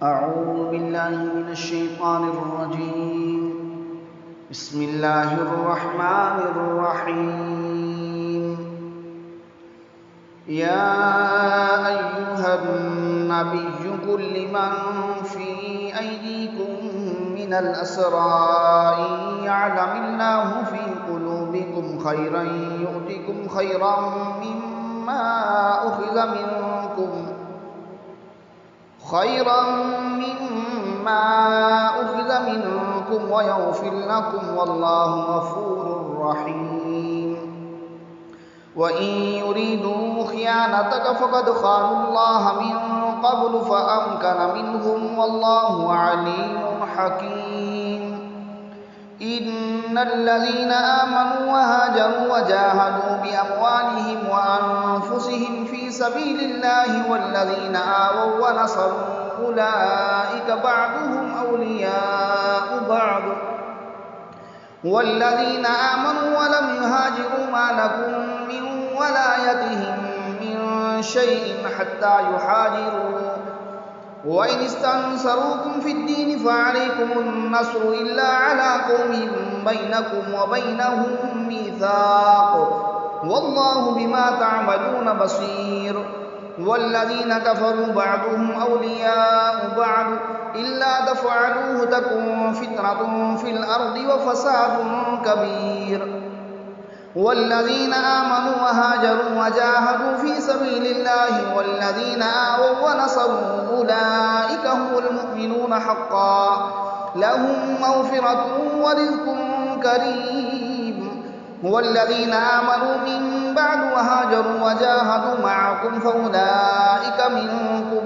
أعوذ بالله من الشيطان الرجيم. بسم الله الرحمن الرحيم. يا أيها النبي قل لمن في أيديكم من الأسرى إن يعلم الله في قلوبكم خيرا يؤتكم خيرا مما أخذ منكم ويغفر لكم والله غفور رحيم. وإن يريدوا خيانتك فقد خانوا الله من قبل فأمكن منهم والله عليم حكيم. إن الذين آمنوا وهاجروا وجاهدوا بأموالهم وأنفسهم في سبيل الله والذين آووا ونصروا أولئك بعضهم أولياء بعض والذين آمنوا ولم يهاجروا ما لكم من ولايتهم من شيء حتى يهاجروا وإن استنصروكم في الدين فعليكم النصر إلا على قوم بينكم وبينهم ميثاق والله بما تعملون بصير. والذين كفروا بعضهم أولياء بعض إلا تفعلوه تكن فتنة في الأرض وفساد كبير. والذين آمنوا وهاجروا وجاهدوا في سبيل الله والذين آووا ونصروا أولئك هم المؤمنون حقا لهم مغفرة ورزق كريم. والذين آمنوا من بعد وهاجروا وجاهدوا معكم فأولئك منكم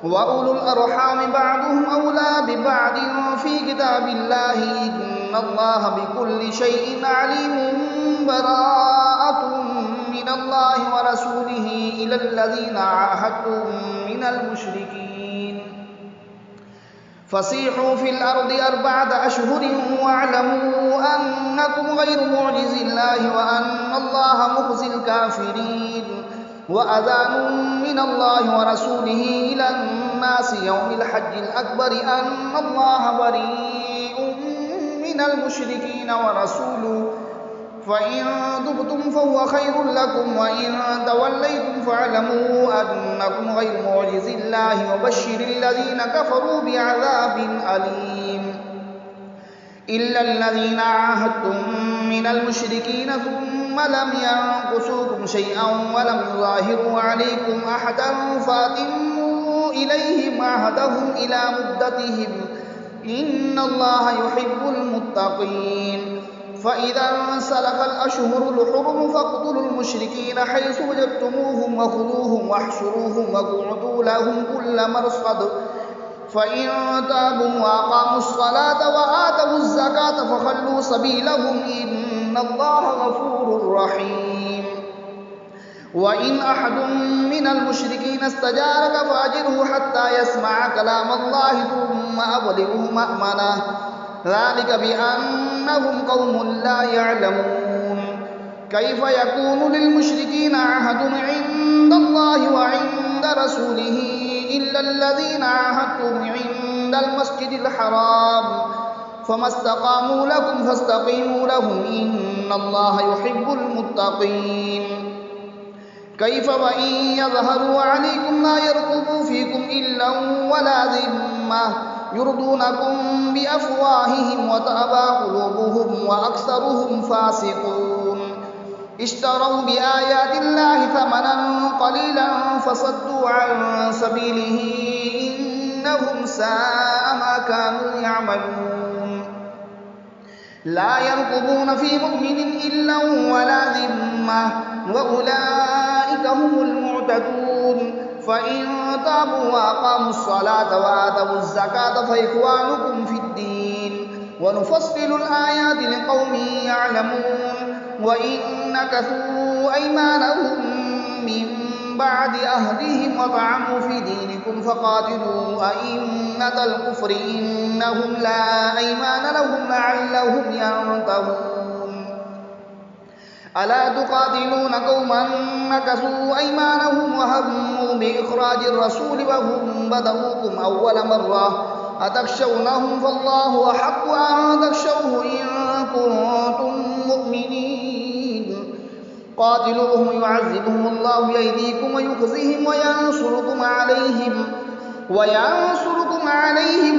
وأولو الأرحام بعضهم أولى ببعض في كتاب الله إن الله بكل شيء عليم. براءة من الله ورسوله إلى الذين عاهدتم من المشركين فسيحوا في الأرض 4 أشهر واعلموا أنكم غير معجز الله وأن الله مخزي الكافرين. وأذان من الله ورسوله إلى الناس يوم الحج الأكبر أن الله بريء من المشركين ورسوله فإن تبتم فهو خير لكم وإن توليتم فاعلموا أنكم غير معجز الله وبشر الذين كفروا بعذاب أليم. إلا الذين عاهدتم من المشركين ثم لم ينقصوكم شيئا ولم يظاهروا عليكم أحدا فأتموا إليهم عهدهم إلى مدتهم إن الله يحب المتقين. فإذا انسلخ الأشهر الحرم فاقتلوا المشركين حيث وجدتموهم وخذوهم واحصروهم واقعدوا لهم كل مرصد فإن تابوا وأقاموا الصلاة وآتوا الزكاة فخلوا سبيلهم إن الله غفور رحيم. وإن أحد من المشركين استجارك فأجره حتى يسمع كلام الله ثم أبلغه مأمنه ذلك بأنهم قوم لا يعلمون. كيف يكون للمشركين عهد عند الله وعند رسوله إلا الذين عاهدتم عند المسجد الحرام فما استقاموا لكم فاستقيموا لهم إن الله يحب المتقين. كيف وإن يظهروا عليكم لا يرقبوا فيكم إلا ولا ذمة يرضونكم بأفواههم وتأبى قلوبهم وأكثرهم فاسقون. اشتروا بآيات الله ثمنا قليلا فصدوا عن سبيله إنهم ساء ما كانوا يعملون. لا يرقبون في مؤمن إلا ولا ذمة وأولئك هم المعتدون. فإن تابوا وأقاموا الصلاة وآتوا الزكاة فإخوانكم في الدين ونفصل الآيات لقوم يعلمون. وإن نكثوا أيمانهم من بعد عهدهم وطعنوا في دينكم فقاتلوا أئمة الكفر إنهم لا أيمان لهم لعلهم ينتهون. ألا تقاتلون قوما نكثوا أيمانهم وهموا بإخراج الرسول وهم بدؤوكم أول مرة أتخشونهم فالله أحق أن تخشوه إن كنتم مؤمنين قاتلوهم يعذبهم الله بأيديكم ويخزهم وينصركم عليهم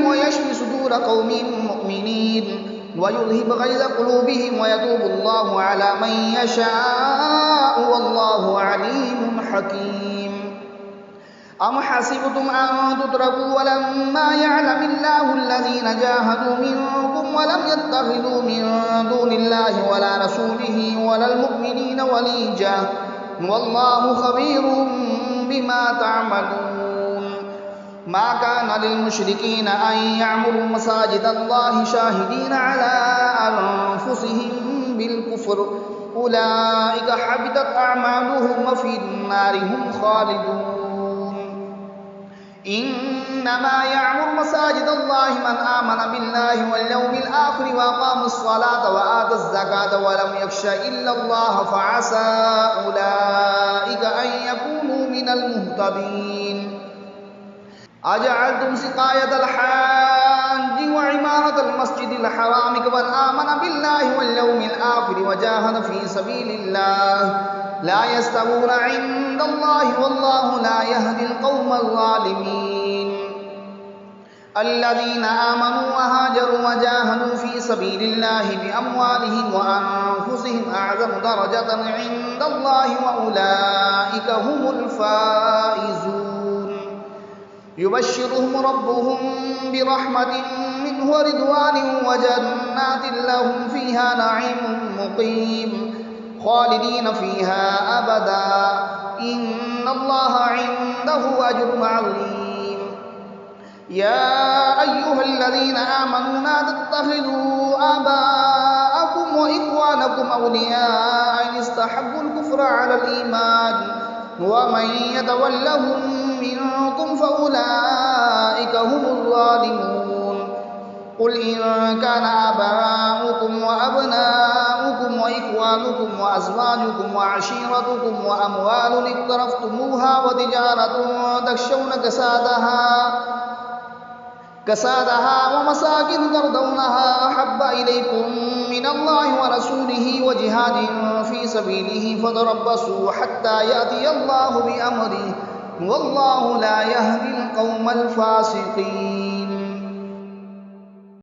ويشفي صدور قوم مؤمنين ويذهب غيظ قلوبهم ويتوب الله على من يشاء والله عليم حكيم أم حسبتم أن تتركوا ولما يعلم الله الذين جاهدوا منكم ولم يتخذوا من دون الله ولا رسوله ولا المؤمنين وليجا والله خبير بما تعملون ما كان للمشركين أن يعمروا مساجد الله شاهدين على أنفسهم بالكفر أولئك حبطت أعمالهم وفي النار هم خالدون إنما يعمر مساجد الله من آمن بالله واليوم الآخر وأقام الصلاة وآتى الزكاة ولم يخش إلا الله فعسى أولئك أن يكونوا من المهتدين أجعلتم سقاية الحاج وعمارة المسجد الحرام كمن آمن بالله واليوم الآخر وجاهد في سبيل الله لا يستوون عند الله والله لا يهدي القوم الظالمين الذين آمنوا وهاجروا وجاهدوا في سبيل الله بأموالهم وأنفسهم أعظم درجة عند الله وأولئك هم الفائزون يبشرهم ربهم برحمة منه ورضوان وجنات لهم فيها نعيم مقيم خالدين فيها أبدا إن الله عنده أجر عظيم يا أيها الذين آمنوا لا تتخذوا آباءكم وإخوانكم أولياء إن استحبوا الكفر على الإيمان ومن يتولهم منكم فأولئك هم الظالمون قل إن كان آباؤكم وأبناؤكم وإخوانكم وأزواجكم وعشيرتكم وأموال اقترفتموها وتجارة تخشون كسادها ومساكن ترضونها أحب إليكم من الله ورسوله وجهاد في سبيله فتربصوا حتى يأتي الله بأمره والله لا يهدي القوم الفاسقين